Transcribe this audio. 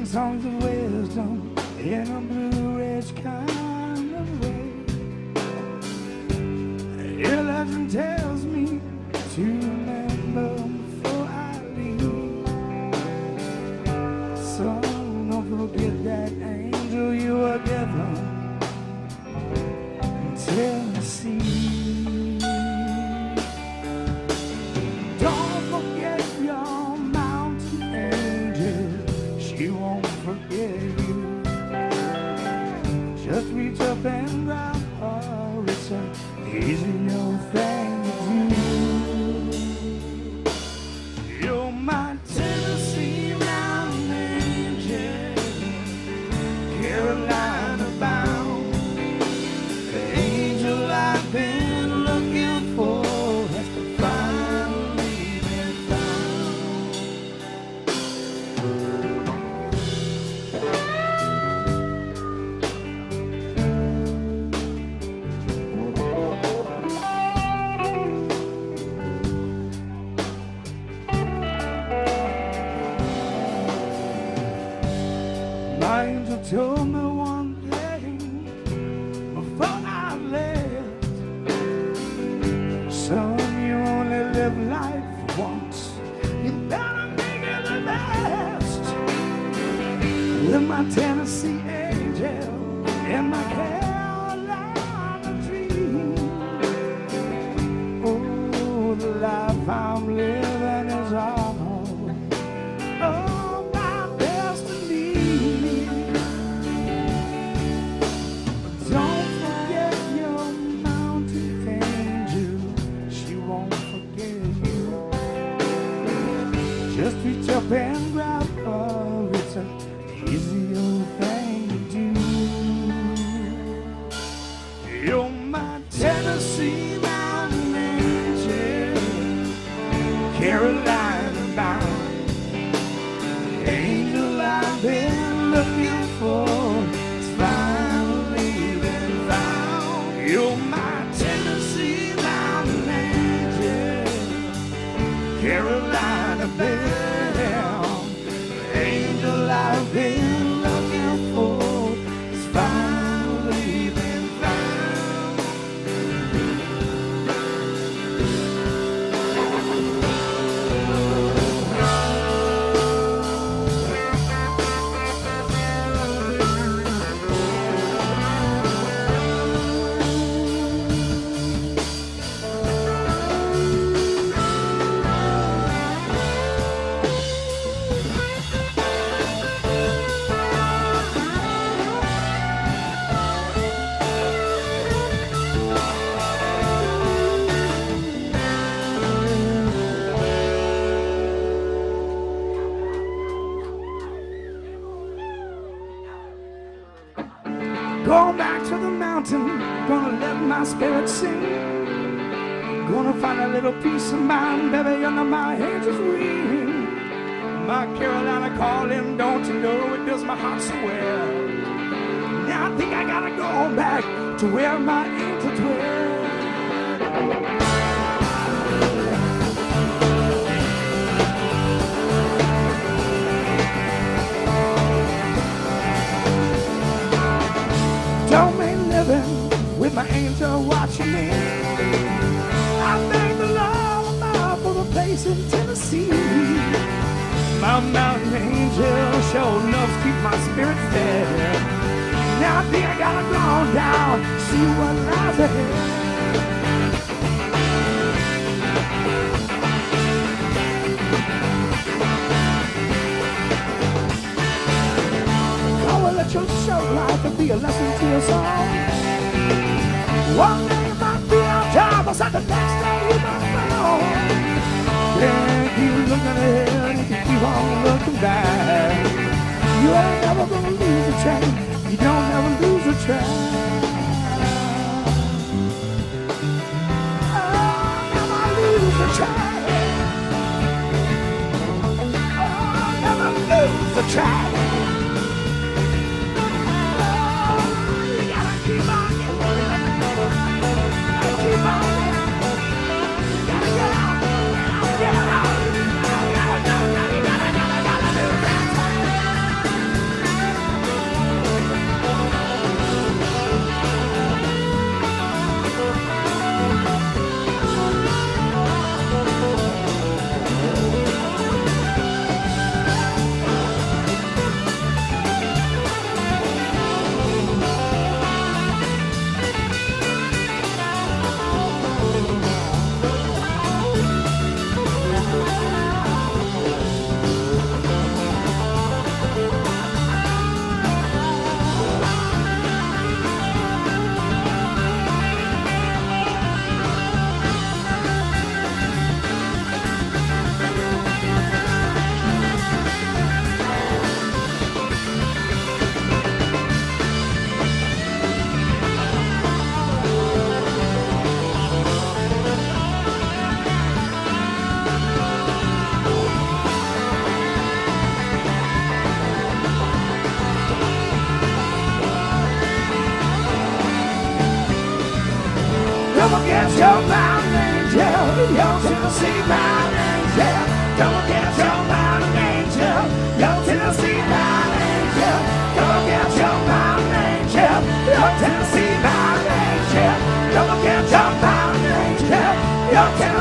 Songs of wisdom in a blue ridge kind of way. Your legend tells me to remember before I leave. So don't forget that angel you were given in Tennessee. Don't forget your mountain angel. She won't forget you. Just reach up and grab her. It's an easy old thing to do. You're my Tennessee mountain angel, Carolina bound. The angel I've been looking for has finally been found. My angel told me one thing before I left. Son, you only live life once. You better make it the best. With my Tennessee angel and my Carolina dream. Oh, the life I'm living is all. Oh, my destiny. Don't forget your mountain angel. She won't forget you. Just reach up and grab her. It's an easy old thing to do. You're my Tennessee mountain angel, Carolina bound. The angel I've been looking for has finally been found. You're my Tennessee mountain angel, Carolina bound. The angel I've been looking for has finally been found. Going back to the mountain, gonna let my spirit sing. Gonna find a little peace of mind, baby, under my angel's wing. My Carolina calling, don't you know it does my heart so well. Now I think I gotta go back to where my angel dwells. Don't mean living with my angel watching me. I thank the Lord above for the place in Tennessee. My mountain angel sure enough keep my spirit fed. Now I think I gotta go on down, see what lies ahead. Let your show life and be a lesson to us all. One day you might be on top, but the next day you might fall. Can't keep looking ahead, you can keep on looking back. You ain't never gonna lose a track, you don't ever lose a track. Don't forget your mountain angel, your Tennessee mountain angel. Don't forget your mountain angel, your Tennessee mountain angel. Don't forget your mountain angel, your Tennessee mountain angel. Don't forget your mountain angel, your Tennessee